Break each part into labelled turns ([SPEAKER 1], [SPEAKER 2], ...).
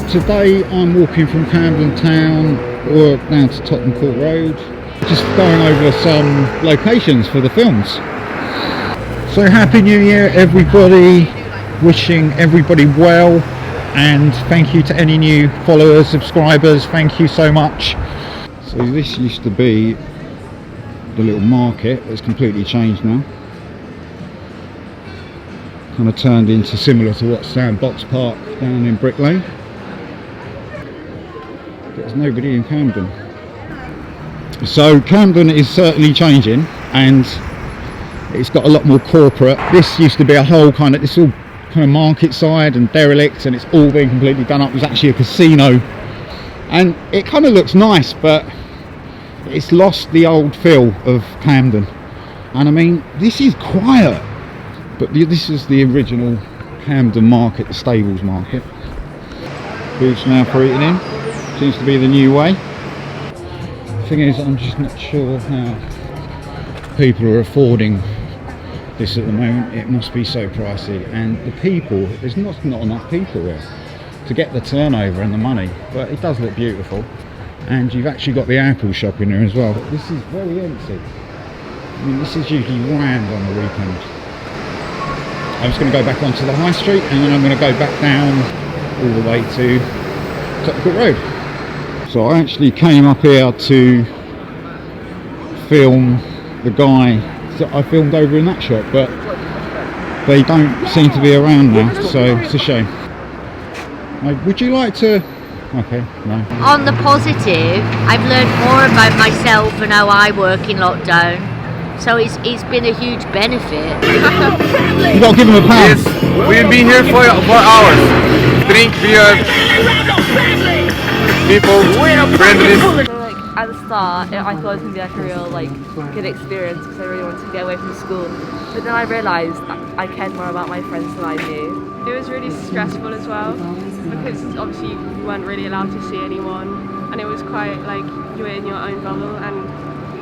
[SPEAKER 1] Today I'm walking from Camden Town or down to Tottenham Court Road, just going over some locations for the films. So happy New Year everybody, wishing everybody well, and thank you to any new followers, subscribers, thank you so much. So this used to be the little market, it's completely changed now. Kind of turned into similar to what's Sandbox Park down in Brick Lane. There's nobody in Camden. So Camden is certainly changing, and it's got a lot more corporate. This used to be a whole kind of, it's all kind of market side and derelict, and it's all been completely done up. It was actually a casino, and it kind of looks nice, but it's lost the old feel of Camden. And I mean, this is quiet, but this is the original Camden market, the stables market. Booths now for eating in, seems to be the new way. The thing is, I'm just not sure how people are affording this at the moment. It must be so pricey, and the people, there's not enough people there to get the turnover and the money, but it does look beautiful. And you've actually got the Apple shop in there as well. But this is very empty. I mean, this is usually rammed on the weekend. I'm just going to go back onto the high street, and then I'm going to go back down all the way to Tottenham Court Road. So I actually came up here to film the guy that I filmed over in that shop, but they don't seem to be around now, so it's a shame. Would you like to? Okay, no.
[SPEAKER 2] On the positive, I've learned more about myself and how I work in lockdown, so it's been a huge benefit.
[SPEAKER 1] You got to give him a pound.
[SPEAKER 3] Yes, we've been here for hours. Drink beer, people, friendly.
[SPEAKER 4] At the start, I thought it was going to be like a real good experience because I really wanted to get away from school. But then I realised I cared more about my friends than I knew.
[SPEAKER 5] It was really stressful as well because obviously you weren't really allowed to see anyone, and it was quite like you were in your own bubble, and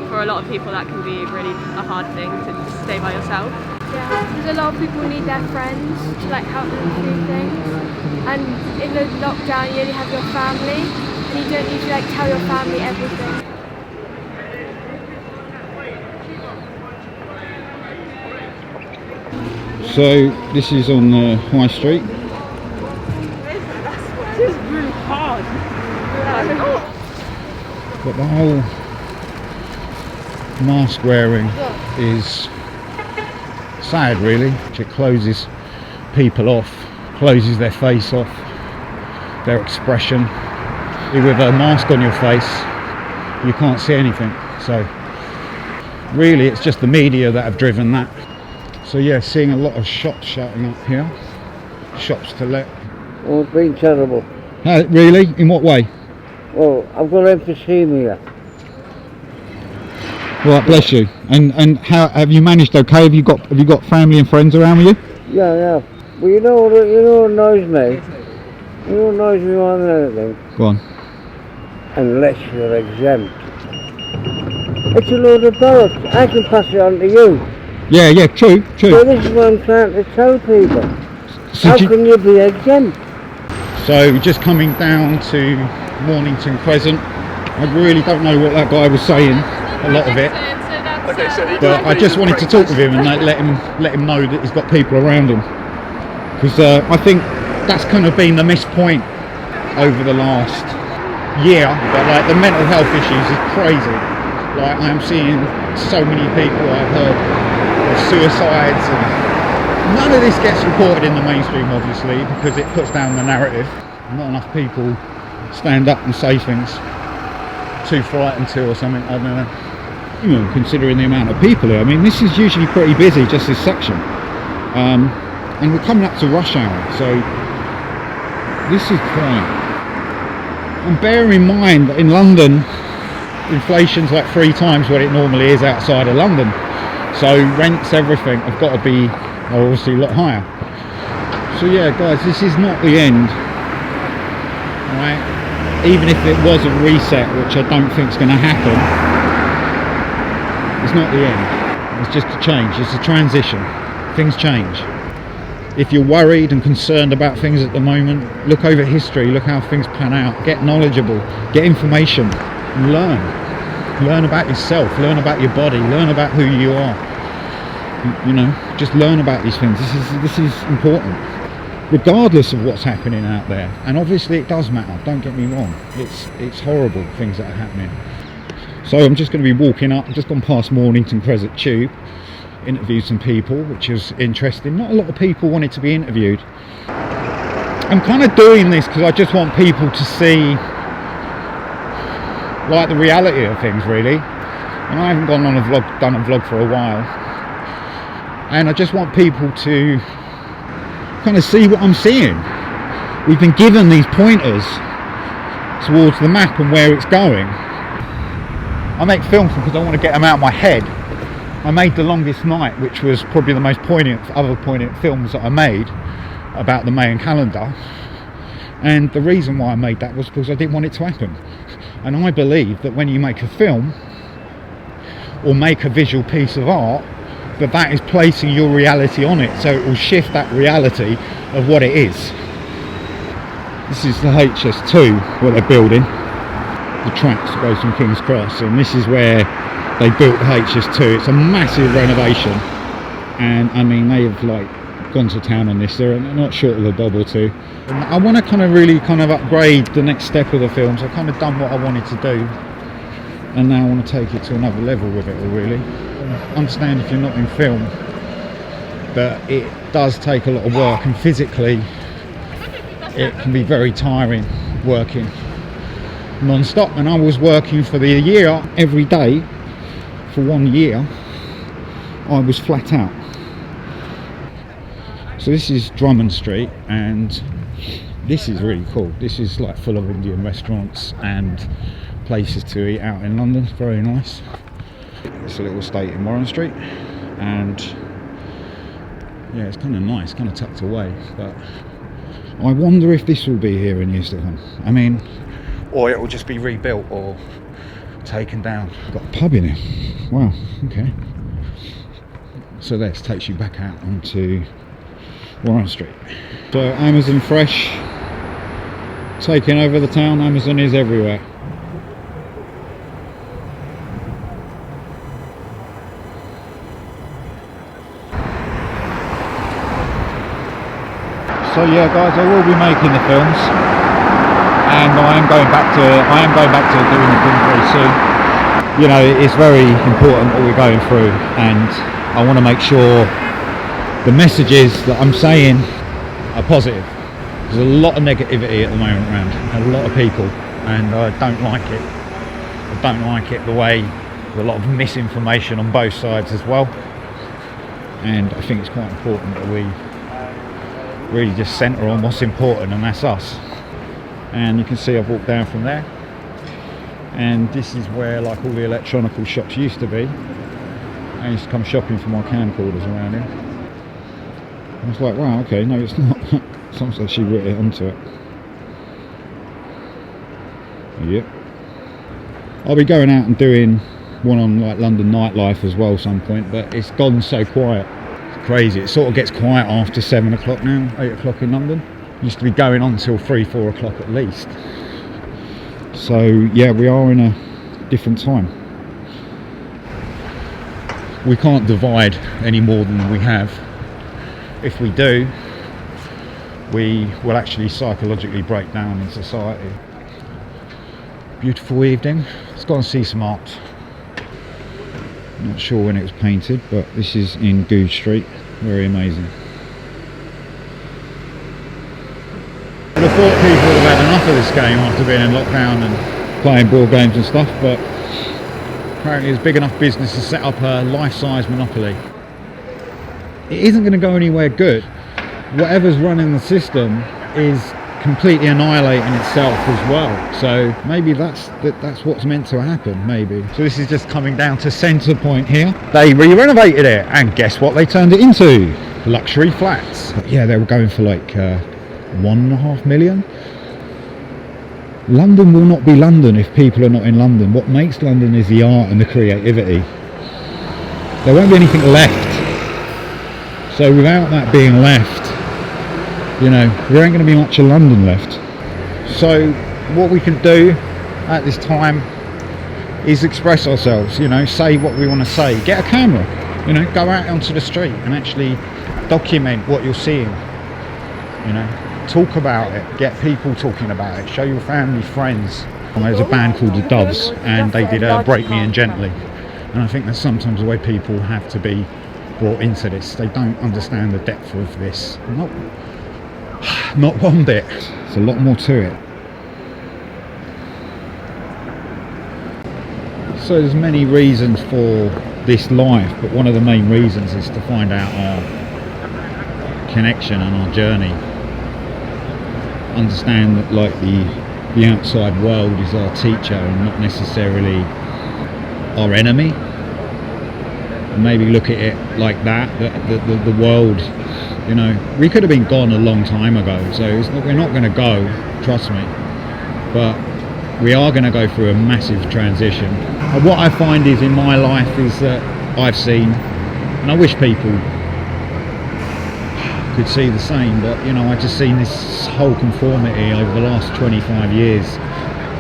[SPEAKER 5] for a lot of people that can be really a hard thing to just stay by yourself.
[SPEAKER 6] Yeah, because a lot of people need their friends to help them through things, and in the lockdown you only have your family, and you don't need to tell your family everything.
[SPEAKER 1] So this is on the high street.
[SPEAKER 5] This is really hard.
[SPEAKER 1] But the whole mask wearing is sad really. It closes people off, closes their face off, their expression. With a mask on your face, you can't see anything. So really it's just the media that have driven that. So yeah, seeing a lot of shops shutting up here, shops to let.
[SPEAKER 7] Oh, it's been terrible.
[SPEAKER 1] Really? In what way?
[SPEAKER 7] Well, I've got emphysema.
[SPEAKER 1] Well, bless you. And how have you managed? Okay, have you got family and friends around with you?
[SPEAKER 7] Yeah. Well, you know what annoys me? You know what annoys me more than anything?
[SPEAKER 1] Go on.
[SPEAKER 7] Unless you're exempt. It's a load of bollocks. I can pass it on to you.
[SPEAKER 1] Yeah, true.
[SPEAKER 7] So this is what I'm trying to tell people.
[SPEAKER 1] So
[SPEAKER 7] how can you be exempt?
[SPEAKER 1] So just coming down to Mornington Crescent, I really don't know what that guy was saying, a lot of it, but I just wanted to talk with him and let him know that he's got people around him, because I think that's kind of been the missed point over the last year. But the mental health issues is crazy. I am seeing so many people I've heard suicides, and none of this gets reported in the mainstream obviously because it puts down the narrative. Not enough people stand up and say things, too frightened to or something, I don't know. Considering the amount of people here, I mean this is usually pretty busy, just this section, and we're coming up to rush hour, so this is quiet. And bear in mind that in London inflation's like 3 times what it normally is outside of London. So rents, everything have got to be obviously a lot higher. So yeah guys, this is not the end, right? Even if it was a reset, which I don't think is going to happen, it's not the end. It's just a change, it's a transition. Things change. If you're worried and concerned about things at the moment, look over history, look how things pan out, get knowledgeable, get information, and learn about yourself, learn about your body, learn about who you are. You know, just learn about these things. This is important, regardless of what's happening out there. And obviously it does matter, don't get me wrong, it's horrible things that are happening. So I'm just going to be walking up, I've just gone past Mornington Crescent Tube, interviewed some people, which is interesting. Not a lot of people wanted to be interviewed. I'm kind of doing this because I just want people to see like the reality of things, really. And I haven't done a vlog for a while, and I just want people to kind of see what I'm seeing. We've been given these pointers towards the map and where it's going. I make films because I want to get them out of my head. I made The Longest Night, which was probably the most other poignant films that I made about the Mayan calendar. And the reason why I made that was because I didn't want it to happen. And I believe that when you make a film or make a visual piece of art, that is placing your reality on it, so it will shift that reality of what it is. This is the HS2 what they're building, the tracks that goes from King's Cross, and this is where they built the HS2. It's a massive renovation, and I mean they have like gone to town on this. They're not short of a bob or two. And I want to kind of upgrade the next step of the films. I've kind of done what I wanted to do, and now I want to take it to another level with it all, really. I understand if you're not in film, but it does take a lot of work, and physically it can be very tiring working non-stop. And I was working for the year every day for 1 year. I was flat out. So this is Drummond Street, and this is really cool. This is like full of Indian restaurants and places to eat out in London. It's very nice. It's a little estate in Warren Street, and yeah, it's kind of nice, kind of tucked away. But I wonder if this will be here in years to come. I mean, or it will just be rebuilt or taken down. Got a pub in here. Wow. Okay. So this takes you back out onto Warren Street. So Amazon Fresh taking over the town. Amazon is everywhere. So yeah, guys, I will be making the films, and I am going back to doing the film very soon. You know, it's very important what we're going through, and I want to make sure the messages that I'm saying are positive. There's a lot of negativity at the moment around, a lot of people, and I don't like it. I don't like it the way there's a lot of misinformation on both sides as well, and I think it's quite important that we really just centre on what's important, and that's us. And you can see I've walked down from there, and this is where like all the electronical shops used to be. I used to come shopping for my camcorders around here. I was like, wow, okay, no it's not. Someone's actually written it onto it. Yep. I'll be going out and doing one on like London nightlife as well some point, but it's gone so quiet. Crazy. It sort of gets quiet after 7 o'clock now, 8 o'clock in London. Used to be going on till 3-4 o'clock at least. So yeah, we are in a different time. We can't divide any more than we have. If we do, we will actually psychologically break down in society. Beautiful evening. Let's go and see some art. Not sure when it was painted, but this is in Goode Street. Very amazing. I would have thought people would have had enough of this game after being in lockdown and playing board games and stuff, but apparently it's big enough business to set up a life-size Monopoly. It isn't going to go anywhere good. Whatever's running the system is completely annihilating itself as well, so maybe that's what's meant to happen, maybe. So this is just coming down to Centre Point here. They re-renovated it, and guess what they turned it into? Luxury flats. But yeah, they were going for like 1.5 million. London will not be London if people are not in London. What makes London is the art and the creativity. There won't be anything left. So without that being left, you know, there ain't going to be much of London left. So what we can do at this time is express ourselves, you know, say what we want to say, get a camera, you know, go out onto the street and actually document what you're seeing, you know, talk about it, get people talking about it, show your family, friends. There's a band called The Doves and they did Break Me In Gently, and I think that's sometimes the way people have to be brought into this. They don't understand the depth of this, not one bit. There's a lot more to it. So there's many reasons for this life, but one of the main reasons is to find out our connection and our journey. Understand that like the outside world is our teacher and not necessarily our enemy. And maybe look at it like that, the world, you know, we could have been gone a long time ago, so we're not going to go, trust me, but we are going to go through a massive transition. And what I find is in my life is that I've seen, and I wish people could see the same, but you know, I've just seen this whole conformity over the last 25 years,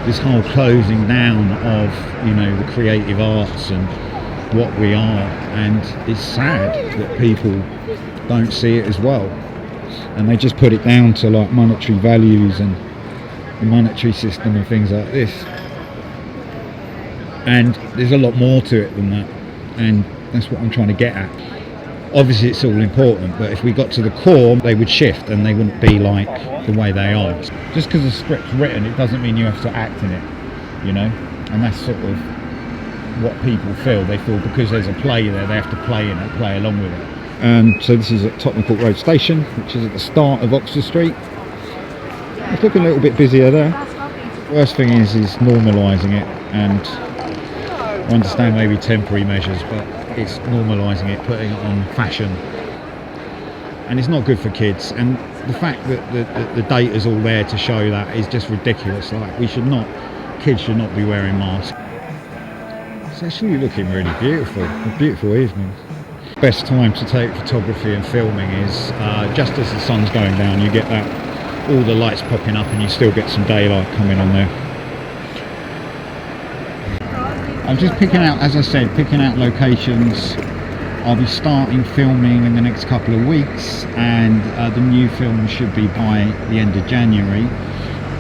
[SPEAKER 1] this whole closing down of, you know, the creative arts and what we are, and it's sad that people don't see it as well, and they just put it down to like monetary values and the monetary system and things like this, and there's a lot more to it than that, and that's what I'm trying to get at. Obviously it's all important, but if we got to the core, they would shift and they wouldn't be like the way they are. Just because a script's written, it doesn't mean you have to act in it, you know, and that's sort of what people feel. They feel because there's a play there, they have to play in it, play along with it. And so this is at Tottenham Court Road station, which is at the start of Oxford Street. It's looking a little bit busier there. Worst thing is normalising it, and I understand maybe temporary measures, but it's normalising it, putting it on fashion, and it's not good for kids. And the fact that the data's all there to show that is just ridiculous. Like, kids should not be wearing masks. It's actually looking really beautiful, a beautiful evening. Best time to take photography and filming is just as the sun's going down. You get that, all the lights popping up, and you still get some daylight coming on there. I'm just picking out, as I said, picking out locations. I'll be starting filming in the next couple of weeks, and the new film should be by the end of January.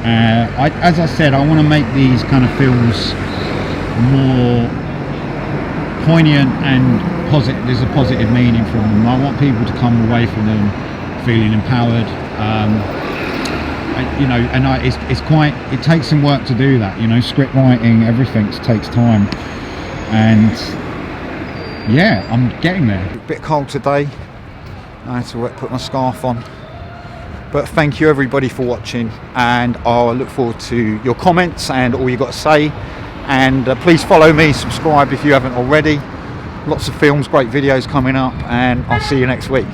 [SPEAKER 1] As I said, I want to make these kind of films more poignant and positive. There's a positive meaning from them. I want people to come away from them feeling empowered. You know, and it takes some work to do that, you know, script writing, everything takes time, and yeah, I'm getting there. A bit cold today, I had to put my scarf on, but thank you everybody for watching, and I'll look forward to your comments and all you got to say, and please follow me, subscribe if you haven't already. Lots of films, great videos coming up, and I'll see you next week.